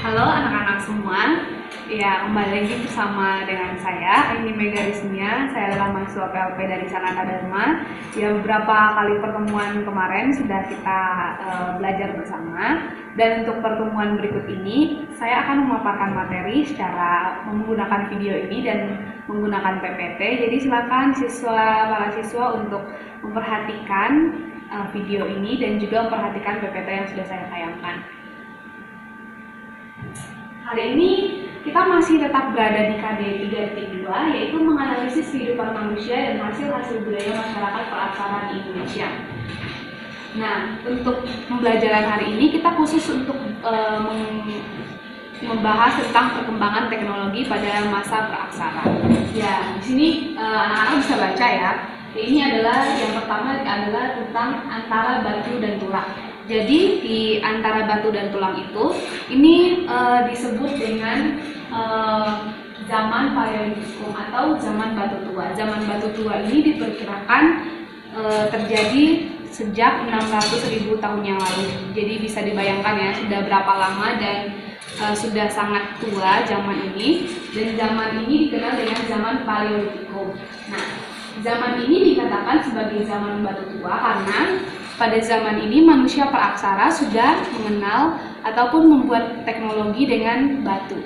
Halo anak-anak semua, ya kembali lagi bersama dengan saya, Aini Mega Rizmia. Saya adalah mahasiswa PLP dari Sanata Dharma. Ya, beberapa kali pertemuan kemarin sudah kita belajar bersama. Dan untuk pertemuan berikut ini, saya akan memaparkan materi secara menggunakan video ini dan menggunakan PPT. Jadi silakan para siswa untuk memperhatikan video ini dan juga memperhatikan PPT yang sudah saya tayangkan. Hari ini kita masih tetap berada di KD 3.2, yaitu menganalisis kehidupan manusia dan hasil-hasil budaya masyarakat peraksaraan di Indonesia. Nah, untuk pembelajaran hari ini kita khusus untuk membahas tentang perkembangan teknologi pada masa praaksara. Ya, di sini anak-anak bisa baca ya. Ini adalah yang pertama adalah tentang antara batu dan tulang. Jadi di antara batu dan tulang itu, ini disebut dengan zaman Paleolitikum atau zaman batu tua. Zaman batu tua ini diperkirakan terjadi sejak 600.000 tahun yang lalu. Jadi bisa dibayangkan ya sudah berapa lama dan sudah sangat tua zaman ini. Dan zaman ini dikenal dengan zaman Paleolitikum. Nah, zaman ini dikatakan sebagai zaman batu tua karena pada zaman ini manusia praaksara sudah mengenal ataupun membuat teknologi dengan batu.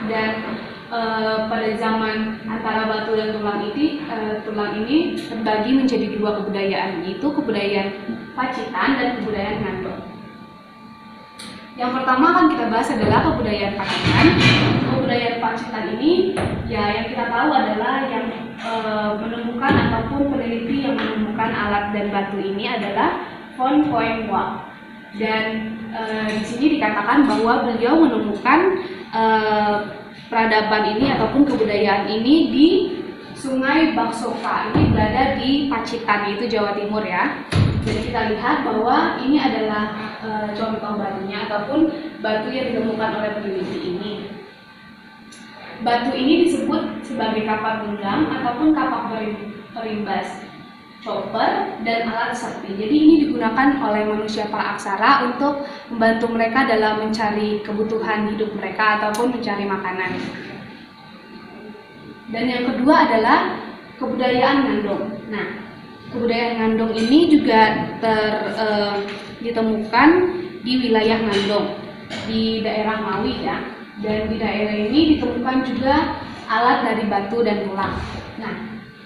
Dan pada zaman antara batu dan tulang ini terbagi menjadi dua kebudayaan, yaitu kebudayaan Pacitan dan kebudayaan Ngandong. Yang pertama akan kita bahas adalah kebudayaan Pacitan. Kebudayaan Pacitan ini ya yang kita tahu adalah yang menemukan ataupun peneliti yang menemukan alat dan batu ini adalah Von Koeng-Wang. Dan di sini dikatakan bahwa beliau menemukan peradaban ini ataupun kebudayaan ini di Sungai Baksoka. Ini berada di Pacitan, yaitu Jawa Timur ya. Jadi kita lihat bahwa ini adalah contoh batunya ataupun batu yang ditemukan oleh peneliti ini. Batu ini disebut sebagai kapak genggam ataupun kapak perimbas, chopper, dan alat sakti. Jadi ini digunakan oleh manusia praaksara untuk membantu mereka dalam mencari kebutuhan hidup mereka ataupun mencari makanan. Dan yang kedua adalah kebudayaan Ngandong. Nah, kebudayaan Ngandong ini juga ditemukan di wilayah Ngandong, di daerah Ngawi ya. Dan di daerah ini ditemukan juga alat dari batu dan tulang. Nah,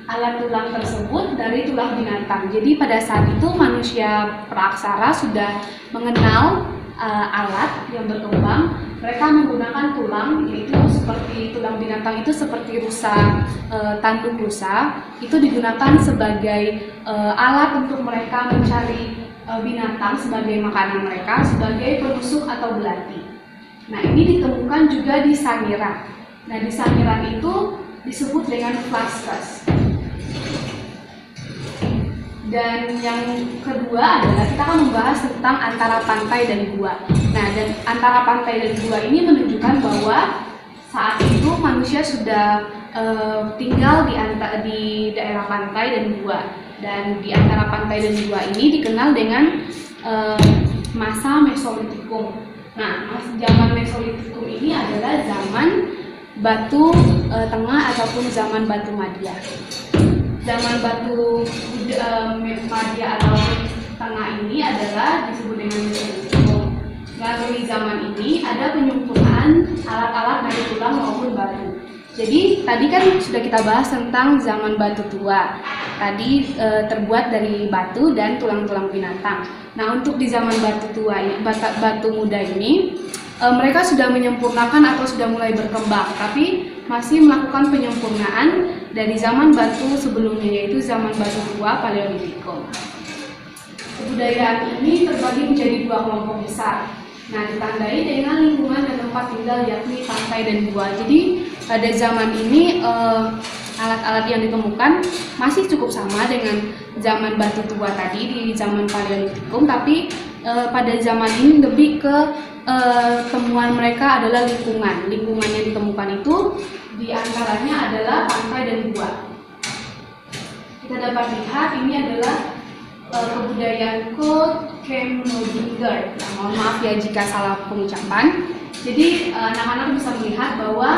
alat tulang tersebut dari tulang binatang. Jadi pada saat itu manusia praaksara sudah mengenal alat yang berkembang. Mereka menggunakan tulang, yaitu seperti tulang binatang itu seperti rusa, tanduk rusa. Itu digunakan sebagai alat untuk mereka mencari binatang sebagai makanan mereka, sebagai penusuk atau belati. Nah, ini ditemukan juga di Sangiran. Nah, di Sangiran itu disebut dengan Flaskas. Dan yang kedua adalah kita akan membahas tentang antara pantai dan gua. Nah, dan antara pantai dan gua ini menunjukkan bahwa saat itu manusia sudah tinggal di daerah pantai dan gua. Dan di antara pantai dan gua ini dikenal dengan masa Mesolitikum. Nah, zaman Mesolitikum ini adalah zaman batu tengah ataupun zaman batu madya. Zaman batu madya atau tengah ini adalah disebut dengan Mesolitikum. Melalui zaman ini ada penyempurnaan alat-alat dari tulang maupun batu. Jadi tadi kan sudah kita bahas tentang zaman batu tua. Tadi terbuat dari batu dan tulang-tulang binatang. Nah, untuk di zaman batu muda ini, mereka sudah menyempurnakan atau sudah mulai berkembang, tapi masih melakukan penyempurnaan dari zaman batu sebelumnya, yaitu zaman batu tua Paleolitikum. Kebudayaan ini terbagi menjadi dua kelompok besar. Nah, ditandai dengan lingkungan dan tempat tinggal, yakni pantai dan gua. Jadi pada zaman ini alat-alat yang ditemukan masih cukup sama dengan zaman batu tua tadi di zaman Paleolitikum, tapi pada zaman ini lebih ke temuan mereka adalah lingkungan. Lingkungan yang ditemukan itu diantaranya adalah pantai dan gua. Kita dapat lihat ini adalah kebudayaan Kurt Kemodinger. Nah, mohon maaf ya jika salah pengucapan. Jadi anak-anak bisa melihat bahwa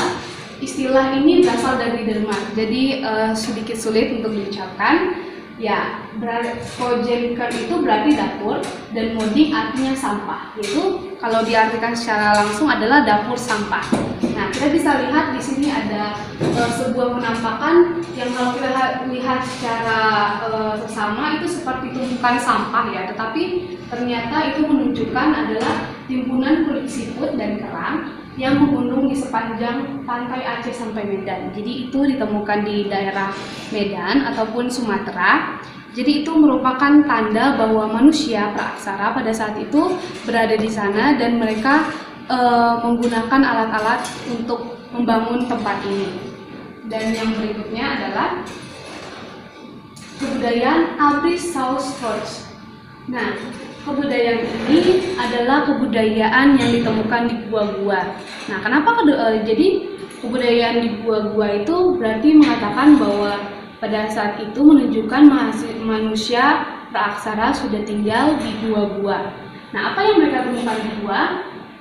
istilah ini berasal dari Denmark. Jadi sedikit sulit untuk diucapkan. Ya, Kojenker itu berarti dapur dan moding artinya sampah. Yaitu kalau diartikan secara langsung adalah dapur sampah. Nah, kita bisa lihat di sini ada sebuah penampakan yang kalau kita lihat secara seksama itu seperti tumpukan sampah ya, tetapi ternyata itu menunjukkan adalah timbunan kulit siput dan kerang yang menggunung di sepanjang pantai Aceh sampai Medan. Jadi itu ditemukan di daerah Medan ataupun Sumatera. Jadi itu merupakan tanda bahwa manusia praaksara pada saat itu berada di sana dan mereka menggunakan alat-alat untuk membangun tempat ini. Dan yang berikutnya adalah kebudayaan Abri-Saus-Forge. Nah, kebudayaan ini adalah kebudayaan yang ditemukan di gua-gua. Nah, kenapa jadi kebudayaan di gua-gua itu berarti mengatakan bahwa pada saat itu menunjukkan manusia praaksara sudah tinggal di gua-gua. Nah, apa yang mereka temukan di gua?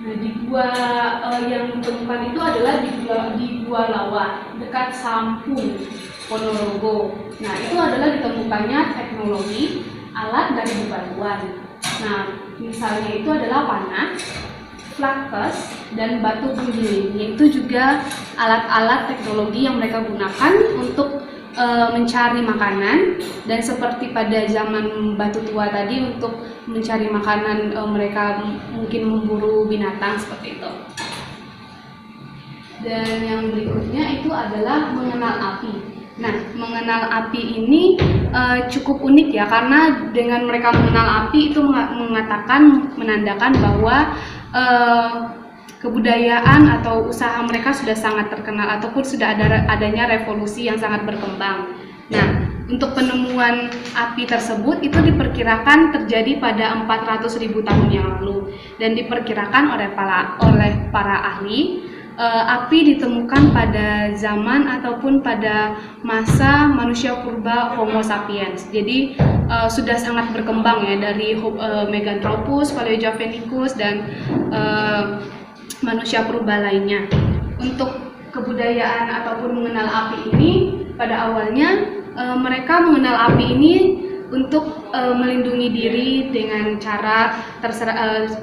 Nah, di gua yang ditemukan itu adalah di Gua Lawa dekat Sampung, Ponorogo. Nah, itu adalah ditemukannya teknologi alat dari bebatuan. Nah, misalnya itu adalah panah, flakus, dan batu guling. Yaitu juga alat-alat teknologi yang mereka gunakan untuk mencari makanan. Dan seperti pada zaman batu tua tadi untuk mencari makanan, mereka mungkin memburu binatang seperti itu. Dan yang berikutnya itu adalah mengenal api. Nah, mengenal api ini cukup unik ya, karena dengan mereka mengenal api itu menandakan bahwa kebudayaan atau usaha mereka sudah sangat terkenal ataupun sudah adanya revolusi yang sangat berkembang. Nah, untuk penemuan api tersebut itu diperkirakan terjadi pada 400.000 tahun yang lalu dan diperkirakan oleh para ahli api ditemukan pada zaman ataupun pada masa manusia purba Homo sapiens. Jadi sudah sangat berkembang ya dari Meganthropus, Paleojavenicus dan manusia purba lainnya. Untuk kebudayaan ataupun mengenal api ini pada awalnya mereka mengenal api ini untuk melindungi diri dengan cara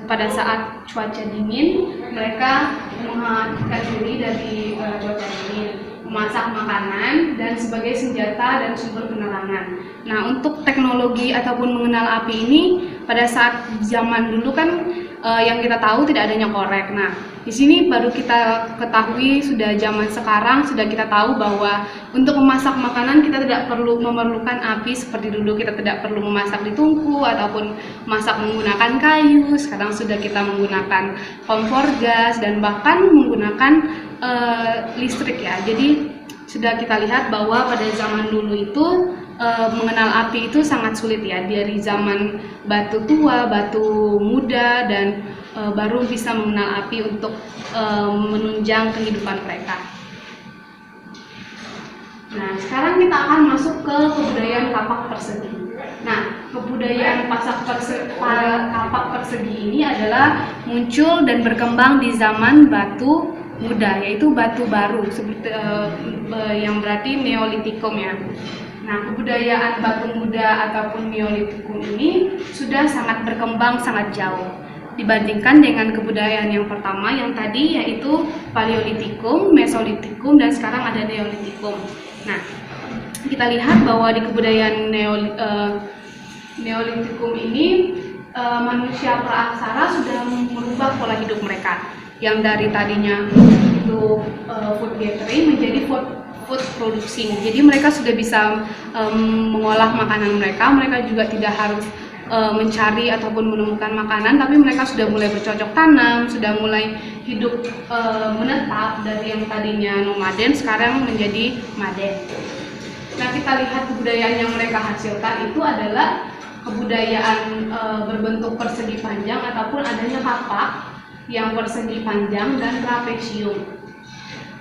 pada saat cuaca dingin mereka menghangatkan diri dari cuaca dingin, memasak makanan dan sebagai senjata dan sumber penerangan. Nah, untuk teknologi ataupun mengenal api ini pada saat zaman dulu kan yang kita tahu tidak adanya korek. Nah, di sini baru kita ketahui sudah zaman sekarang sudah kita tahu bahwa untuk memasak makanan kita tidak perlu memerlukan api seperti dulu, kita tidak perlu memasak di tungku ataupun masak menggunakan kayu. Sekarang sudah kita menggunakan kompor gas dan bahkan menggunakan listrik ya. Jadi sudah kita lihat bahwa pada zaman dulu itu mengenal api itu sangat sulit ya, dari zaman batu tua, batu muda dan baru bisa mengenal api untuk menunjang kehidupan mereka. Nah, sekarang kita akan masuk ke kebudayaan kapak persegi. Nah, kebudayaan kapak persegi ini adalah muncul dan berkembang di zaman batu muda, yaitu batu baru seperti yang berarti Neolitikum ya. Nah, kebudayaan batu muda ataupun Neolitikum ini sudah sangat berkembang sangat jauh dibandingkan dengan kebudayaan yang pertama yang tadi yaitu Paleolitikum, Mesolitikum dan sekarang ada Neolitikum. Nah, kita lihat bahwa di kebudayaan Neolitikum ini manusia praaksara sudah merubah pola hidup mereka yang dari tadinya itu food gathering menjadi food producing. Jadi mereka sudah bisa mengolah makanan mereka juga tidak harus mencari ataupun menemukan makanan, tapi mereka sudah mulai bercocok tanam, sudah mulai hidup menetap dari yang tadinya nomaden sekarang menjadi maden. Nah, kita lihat kebudayaan yang mereka hasilkan itu adalah kebudayaan berbentuk persegi panjang ataupun adanya kapak yang persegi panjang dan trapesium.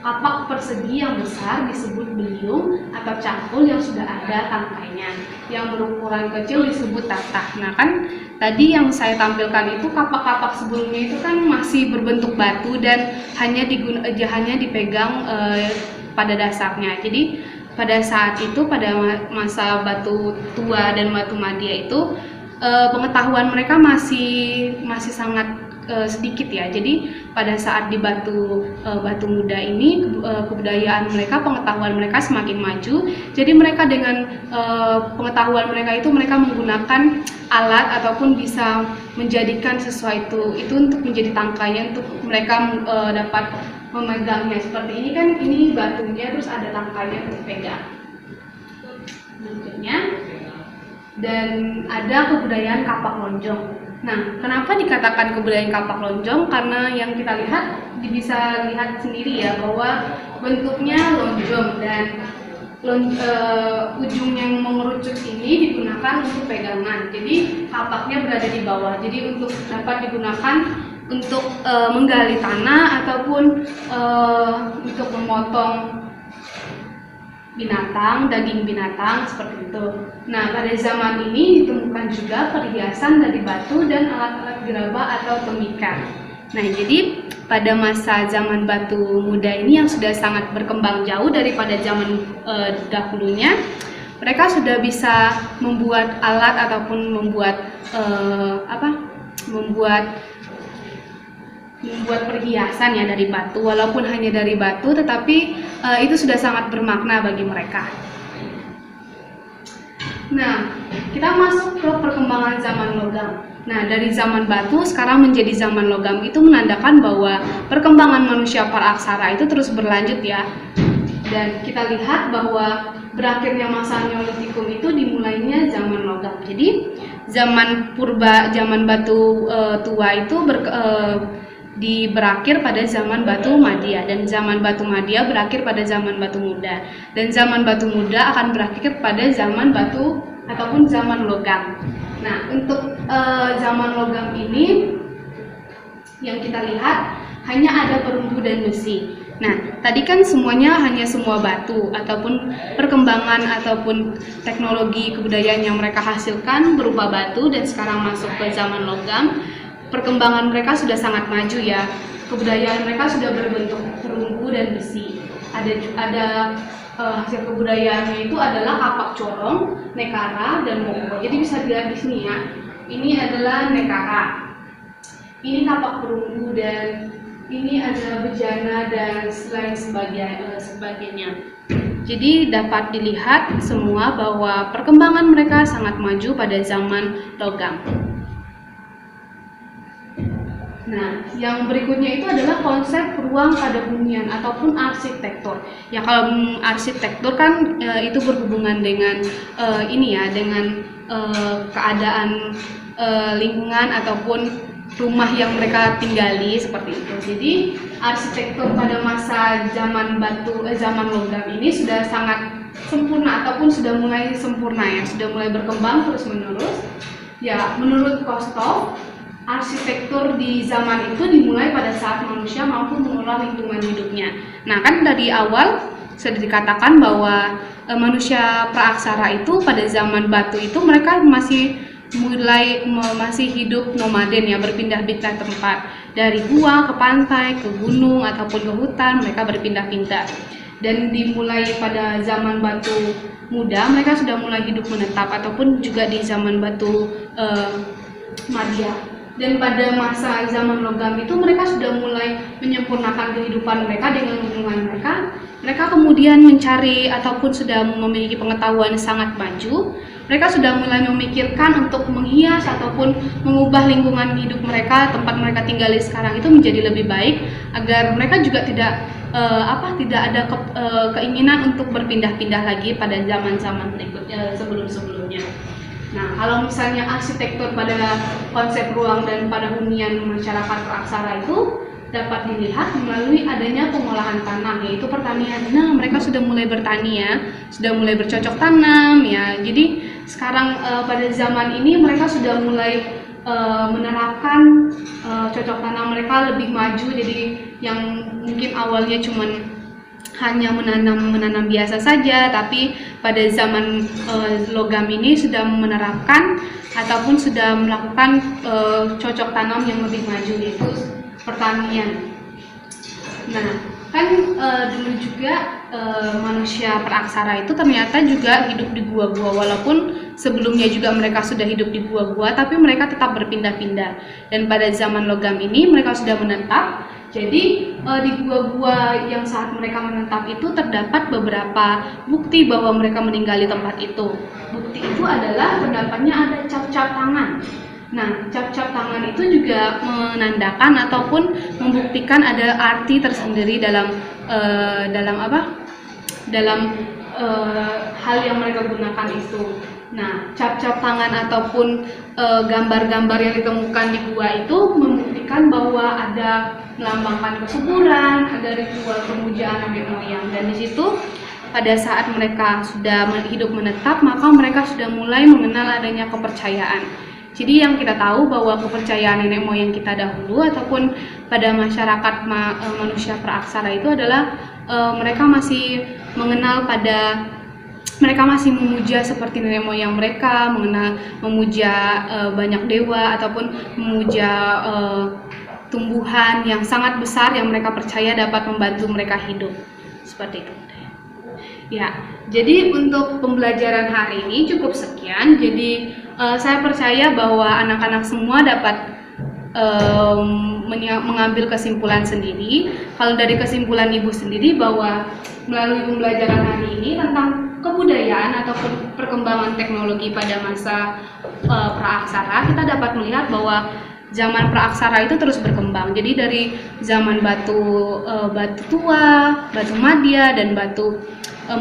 Kapak persegi yang besar disebut beliung atau cangkul yang sudah ada tangkainya. Yang berukuran kecil disebut tatah. Nah kan tadi yang saya tampilkan itu kapak-kapak sebelumnya itu kan masih berbentuk batu dan hanya dipegang pada dasarnya. Jadi pada saat itu, pada masa batu tua dan batu madia itu pengetahuan mereka masih sangat sedikit ya. Jadi pada saat di batu muda ini kebudayaan mereka, pengetahuan mereka semakin maju. Jadi mereka dengan pengetahuan mereka itu mereka menggunakan alat ataupun bisa menjadikan sesuatu itu untuk menjadi tangkainya untuk mereka dapat memegangnya. Seperti ini kan, ini batunya terus ada tangkainya untuk pegang bentuknya. Dan ada kebudayaan kapak lonjong. Nah, kenapa dikatakan kebudayaan kapak lonjong? Karena yang kita lihat, bisa lihat sendiri ya bahwa bentuknya lonjong dan ujung yang mengerucut ini digunakan untuk pegangan. Jadi kapaknya berada di bawah. Jadi untuk dapat digunakan untuk menggali tanah ataupun untuk memotong binatang, daging binatang seperti itu. Nah, pada zaman ini ditemukan juga perhiasan dari batu dan alat-alat gerabah atau tembikar. Nah, jadi pada masa zaman batu muda ini yang sudah sangat berkembang jauh daripada zaman dahulunya, mereka sudah bisa membuat alat ataupun membuat perhiasan ya dari batu, walaupun hanya dari batu, tetapi itu sudah sangat bermakna bagi mereka. Nah, kita masuk ke perkembangan zaman logam. Nah, dari zaman batu sekarang menjadi zaman logam itu menandakan bahwa perkembangan manusia praaksara itu terus berlanjut ya. Dan kita lihat bahwa berakhirnya masa Neolitikum itu dimulainya zaman logam. Jadi zaman purba, zaman batu tua itu berakhir pada zaman batu madia, dan zaman batu madia berakhir pada zaman batu muda, dan zaman batu muda akan berakhir pada zaman batu ataupun zaman logam. Nah, untuk zaman logam ini yang kita lihat hanya ada perunggu dan besi. Nah, tadi kan semuanya hanya semua batu ataupun perkembangan ataupun teknologi kebudayaan yang mereka hasilkan berupa batu, dan sekarang masuk ke zaman logam. Perkembangan mereka sudah sangat maju ya. Kebudayaan mereka sudah berbentuk perunggu dan besi. Ada hasil kebudayaannya itu adalah kapak corong, nekara, dan moko. Jadi bisa dilihat di sini ya. Ini adalah nekara. Ini kapak perunggu, dan ini ada bejana dan lain sebagainya. Jadi dapat dilihat semua bahwa perkembangan mereka sangat maju pada zaman logam. Nah, yang berikutnya itu adalah konsep ruang pada hunian ataupun arsitektur. Ya, kalau arsitektur kan itu berhubungan dengan dengan keadaan lingkungan ataupun rumah yang mereka tinggali seperti itu. Jadi arsitektur pada masa zaman logam ini sudah sangat sempurna ataupun sudah mulai sempurna ya, sudah mulai berkembang terus menerus. Ya, menurut Kostov, arsitektur di zaman itu dimulai pada saat manusia mampu mengelola lingkungan hidupnya. Nah, kan dari awal sudah dikatakan bahwa manusia praaksara itu pada zaman batu itu mereka masih hidup nomaden ya, berpindah-pindah tempat dari gua ke pantai, ke gunung ataupun ke hutan, mereka berpindah-pindah. Dan dimulai pada zaman batu muda mereka sudah mulai hidup menetap, ataupun juga di zaman batu madia. Dan pada masa zaman logam itu mereka sudah mulai menyempurnakan kehidupan mereka dengan lingkungan mereka. Mereka kemudian mencari ataupun sudah memiliki pengetahuan sangat maju. Mereka sudah mulai memikirkan untuk menghias ataupun mengubah lingkungan hidup mereka, tempat mereka tinggali sekarang itu menjadi lebih baik, agar mereka juga tidak ada keinginan untuk berpindah-pindah lagi pada zaman-zaman berikutnya sebelum-sebelumnya. Nah, kalau misalnya arsitektur pada konsep ruang dan pada hunian masyarakat praaksara itu dapat dilihat melalui adanya pengolahan tanah, yaitu pertanian. Nah, mereka sudah mulai bertani ya, sudah mulai bercocok tanam ya. Jadi sekarang pada zaman ini mereka sudah mulai menerapkan cocok tanam mereka lebih maju. Jadi yang mungkin awalnya cuman hanya menanam biasa saja, tapi pada zaman logam ini sudah menerapkan ataupun sudah melakukan cocok tanam yang lebih maju, yaitu pertanian. Nah, kan dulu juga manusia praaksara itu ternyata juga hidup di gua-gua, walaupun sebelumnya juga mereka sudah hidup di gua-gua, tapi mereka tetap berpindah-pindah. Dan pada zaman logam ini mereka sudah menetap. Jadi di gua-gua yang saat mereka menetap itu terdapat beberapa bukti bahwa mereka meninggali tempat itu. Bukti itu adalah terdapatnya ada cap-cap tangan. Nah, cap-cap tangan itu juga menandakan ataupun membuktikan ada arti tersendiri dalam hal yang mereka gunakan itu. Nah, cap-cap tangan ataupun gambar-gambar yang ditemukan di gua itu membuktikan bahwa ada melambangkan kesuburan, ada ritual pemujaan nenek moyang, dan di situ pada saat mereka sudah hidup menetap, maka mereka sudah mulai mengenal adanya kepercayaan. Jadi yang kita tahu bahwa kepercayaan nenek moyang kita dahulu ataupun pada masyarakat manusia praaksara itu adalah mereka masih mengenal mereka masih memuja seperti nenek moyang mereka, memuja banyak dewa ataupun memuja tumbuhan yang sangat besar yang mereka percaya dapat membantu mereka hidup. Seperti itu. Ya, jadi untuk pembelajaran hari ini cukup sekian. Jadi saya percaya bahwa anak-anak semua dapat mengambil kesimpulan sendiri. Kalau dari kesimpulan Ibu sendiri bahwa melalui pembelajaran hari ini tentang kebudayaan atau perkembangan teknologi pada masa praaksara, kita dapat melihat bahwa zaman praaksara itu terus berkembang. Jadi dari zaman batu tua, batu madya, dan batu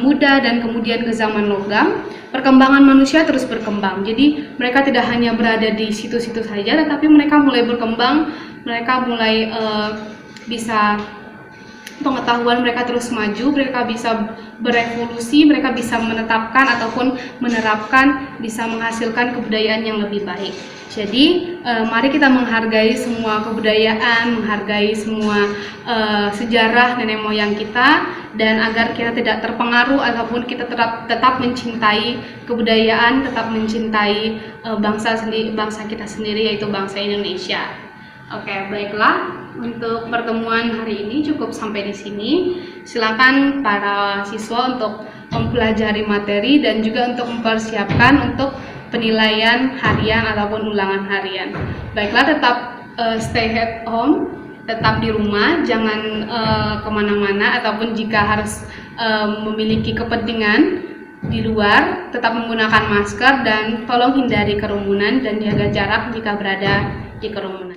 muda, dan kemudian ke zaman logam, perkembangan manusia terus berkembang. Jadi mereka tidak hanya berada di situ-situ saja, tetapi mereka mulai berkembang, mereka mulai bisa pengetahuan mereka terus maju, mereka bisa berevolusi, mereka bisa menetapkan ataupun menerapkan, bisa menghasilkan kebudayaan yang lebih baik. Jadi mari kita menghargai semua kebudayaan, menghargai semua sejarah nenek moyang kita, dan agar kita tidak terpengaruh ataupun kita tetap mencintai kebudayaan, tetap mencintai bangsa kita sendiri, yaitu bangsa Indonesia. Oke, baiklah, untuk pertemuan hari ini cukup sampai di sini. Silakan para siswa untuk mempelajari materi dan juga untuk mempersiapkan untuk penilaian harian ataupun ulangan harian. Baiklah, tetap stay at home, tetap di rumah, jangan kemana-mana, ataupun jika harus memiliki kepentingan di luar, tetap menggunakan masker dan tolong hindari kerumunan dan jaga jarak jika berada di kerumunan.